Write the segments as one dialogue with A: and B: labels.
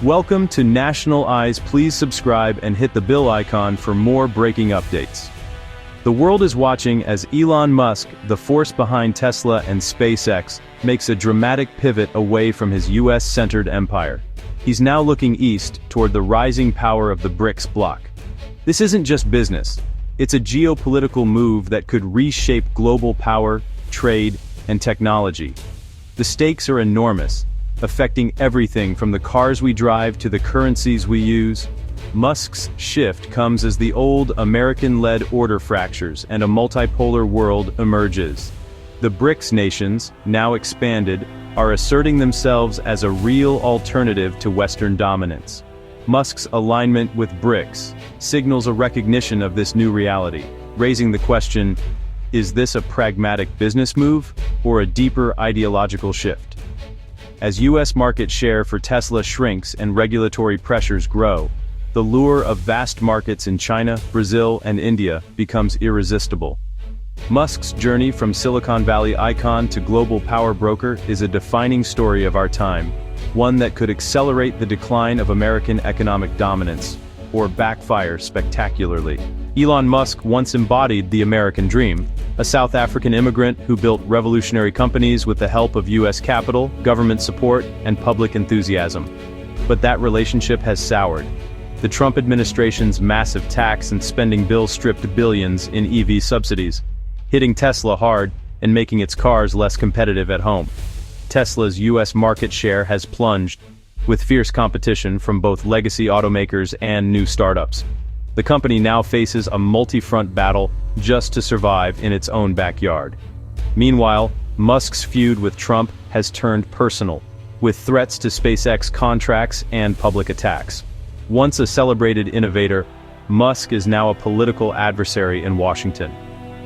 A: Welcome to National Eyes. Please subscribe and hit the bell icon for more breaking updates. The world is watching as Elon Musk, the force behind Tesla and SpaceX, makes a dramatic pivot away from his US-centered empire. He's now looking east toward the rising power of the BRICS bloc. This isn't just business. It's a geopolitical move that could reshape global power, trade, and technology. The stakes are enormous, affecting everything from the cars we drive to the currencies we use. Musk's shift comes as the old American-led order fractures and a multipolar world emerges. The BRICS nations, now expanded, are asserting themselves as a real alternative to Western dominance. Musk's alignment with BRICS signals a recognition of this new reality, raising the question, is this a pragmatic business move or a deeper ideological shift? As US market share for Tesla shrinks and regulatory pressures grow, the lure of vast markets in China, Brazil, and India becomes irresistible. Musk's journey from Silicon Valley icon to global power broker is a defining story of our time, one that could accelerate the decline of American economic dominance, or backfire spectacularly. Elon Musk once embodied the American dream, a South African immigrant who built revolutionary companies with the help of US capital, government support, and public enthusiasm. But that relationship has soured. The Trump administration's massive tax and spending bill stripped billions in EV subsidies, hitting Tesla hard and making its cars less competitive at home. Tesla's US market share has plunged, with fierce competition from both legacy automakers and new startups. The company now faces a multi-front battle just to survive in its own backyard. Meanwhile, Musk's feud with Trump has turned personal, with threats to SpaceX contracts and public attacks. Once a celebrated innovator, Musk is now a political adversary in Washington.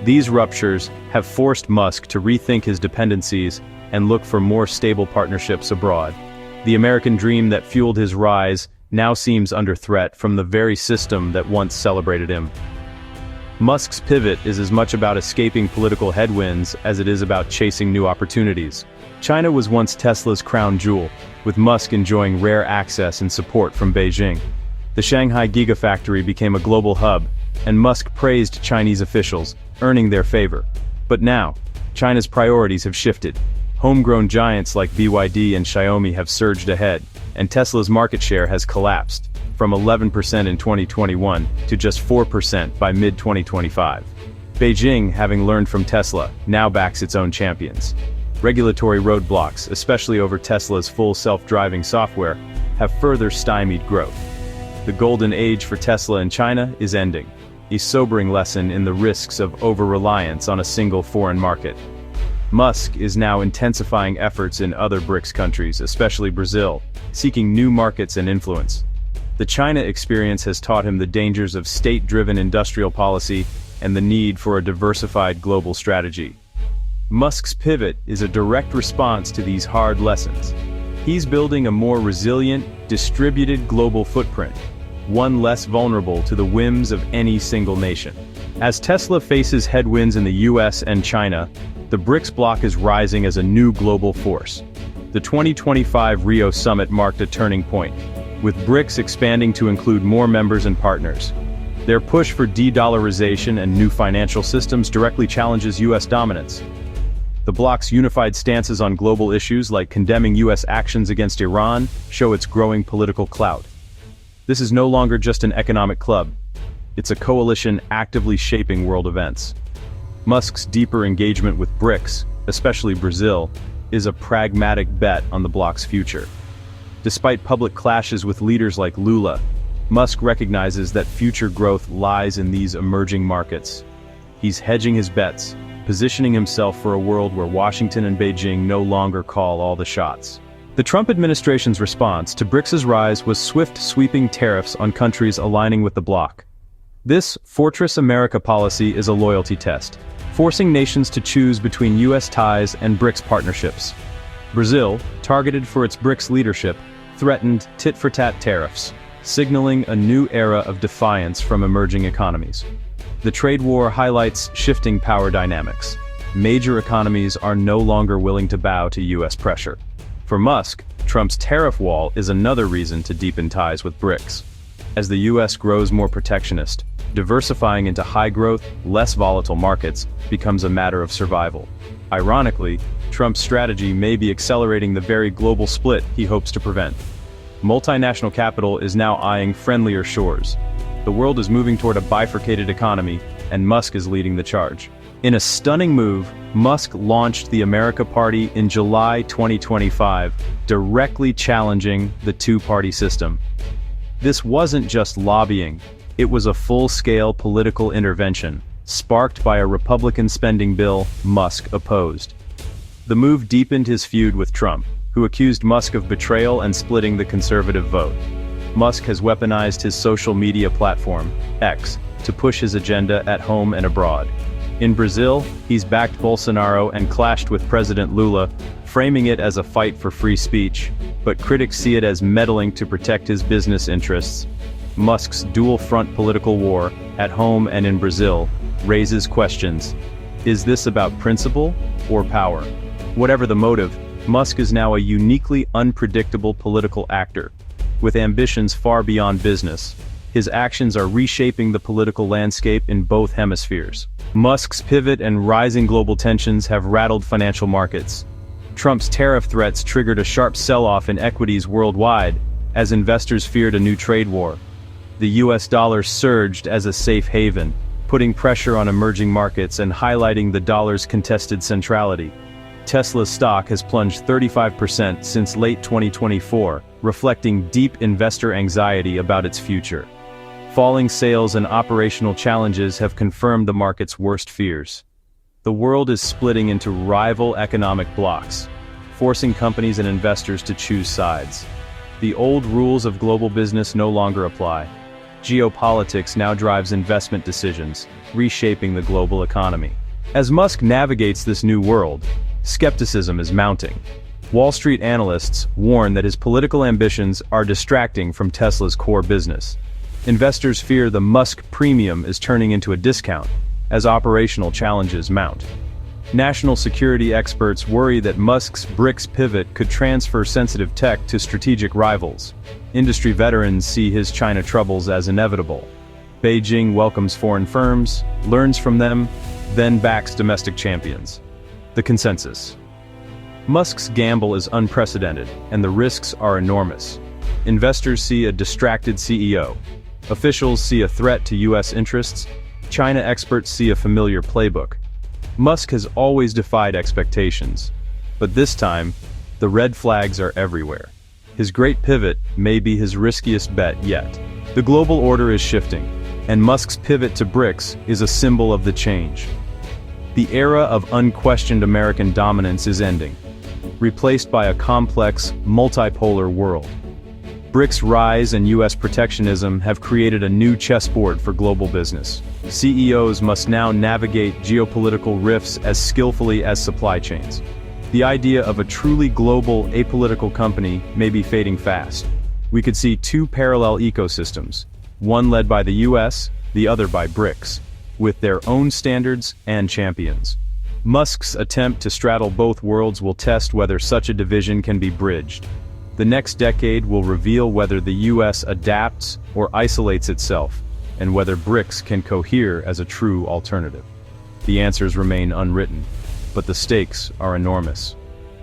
A: These ruptures have forced Musk to rethink his dependencies and look for more stable partnerships abroad. The American dream that fueled his rise now seems under threat from the very system that once celebrated him. Musk's pivot is as much about escaping political headwinds as it is about chasing new opportunities. China was once Tesla's crown jewel, with Musk enjoying rare access and support from Beijing. The Shanghai Gigafactory became a global hub, and Musk praised Chinese officials, earning their favor. But now, China's priorities have shifted. Homegrown giants like BYD and Xiaomi have surged ahead, and Tesla's market share has collapsed, from 11% in 2021 to just 4% by mid-2025. Beijing, having learned from Tesla, now backs its own champions. Regulatory roadblocks, especially over Tesla's full self-driving software, have further stymied growth. The golden age for Tesla in China is ending, a sobering lesson in the risks of over-reliance on a single foreign market. Musk is now intensifying efforts in other BRICS countries, especially Brazil, seeking new markets and influence. The China experience has taught him the dangers of state-driven industrial policy and the need for a diversified global strategy. Musk's pivot is a direct response to these hard lessons. He's building a more resilient, distributed global footprint, one less vulnerable to the whims of any single nation. As Tesla faces headwinds in the US and China, the BRICS bloc is rising as a new global force. The 2025 Rio Summit marked a turning point, with BRICS expanding to include more members and partners. Their push for de-dollarization and new financial systems directly challenges US dominance. The bloc's unified stances on global issues like condemning US actions against Iran show its growing political clout. This is no longer just an economic club. It's a coalition actively shaping world events. Musk's deeper engagement with BRICS, especially Brazil, is a pragmatic bet on the bloc's future. Despite public clashes with leaders like Lula, Musk recognizes that future growth lies in these emerging markets. He's hedging his bets, positioning himself for a world where Washington and Beijing no longer call all the shots. The Trump administration's response to BRICS' rise was swift, sweeping tariffs on countries aligning with the bloc. This Fortress America policy is a loyalty test, forcing nations to choose between US ties and BRICS partnerships. Brazil, targeted for its BRICS leadership, threatened tit-for-tat tariffs, signaling a new era of defiance from emerging economies. The trade war highlights shifting power dynamics. Major economies are no longer willing to bow to US pressure. For Musk, Trump's tariff wall is another reason to deepen ties with BRICS. As the US grows more protectionist, diversifying into high-growth, less volatile markets becomes a matter of survival. Ironically, Trump's strategy may be accelerating the very global split he hopes to prevent. Multinational capital is now eyeing friendlier shores. The world is moving toward a bifurcated economy, and Musk is leading the charge. In a stunning move, Musk launched the America Party in July 2025, directly challenging the two-party system. This wasn't just lobbying, it was a full-scale political intervention, sparked by a Republican spending bill Musk opposed. The move deepened his feud with Trump, who accused Musk of betrayal and splitting the conservative vote. Musk has weaponized his social media platform, X, to push his agenda at home and abroad. In Brazil, he's backed Bolsonaro and clashed with President Lula, framing it as a fight for free speech, but critics see it as meddling to protect his business interests. Musk's dual-front political war, at home and in Brazil, raises questions. Is this about principle or power? Whatever the motive, Musk is now a uniquely unpredictable political actor. With ambitions far beyond business, his actions are reshaping the political landscape in both hemispheres. Musk's pivot and rising global tensions have rattled financial markets. Trump's tariff threats triggered a sharp sell-off in equities worldwide, as investors feared a new trade war. The US dollar surged as a safe haven, putting pressure on emerging markets and highlighting the dollar's contested centrality. Tesla's stock has plunged 35% since late 2024, reflecting deep investor anxiety about its future. Falling sales and operational challenges have confirmed the market's worst fears. The world is splitting into rival economic blocs, forcing companies and investors to choose sides. The old rules of global business no longer apply. Geopolitics now drives investment decisions, reshaping the global economy. As Musk navigates this new world, skepticism is mounting. Wall Street analysts warn that his political ambitions are distracting from Tesla's core business. Investors fear the Musk premium is turning into a discount, as operational challenges mount. National security experts worry that Musk's BRICS pivot could transfer sensitive tech to strategic rivals. Industry veterans see his China troubles as inevitable. Beijing welcomes foreign firms, learns from them, then backs domestic champions. The consensus. Musk's gamble is unprecedented, and the risks are enormous. Investors see a distracted CEO. Officials see a threat to US interests. China experts see a familiar playbook. Musk has always defied expectations. But this time, the red flags are everywhere. His great pivot may be his riskiest bet yet. The global order is shifting, and Musk's pivot to BRICS is a symbol of the change. The era of unquestioned American dominance is ending, replaced by a complex, multipolar world. BRICS' rise and US protectionism have created a new chessboard for global business. CEOs must now navigate geopolitical rifts as skillfully as supply chains. The idea of a truly global, apolitical company may be fading fast. We could see two parallel ecosystems, one led by the US, the other by BRICS, with their own standards and champions. Musk's attempt to straddle both worlds will test whether such a division can be bridged. The next decade will reveal whether the US adapts or isolates itself, and whether BRICS can cohere as a true alternative. The answers remain unwritten, but the stakes are enormous.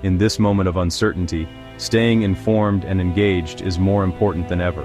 A: In this moment of uncertainty, staying informed and engaged is more important than ever.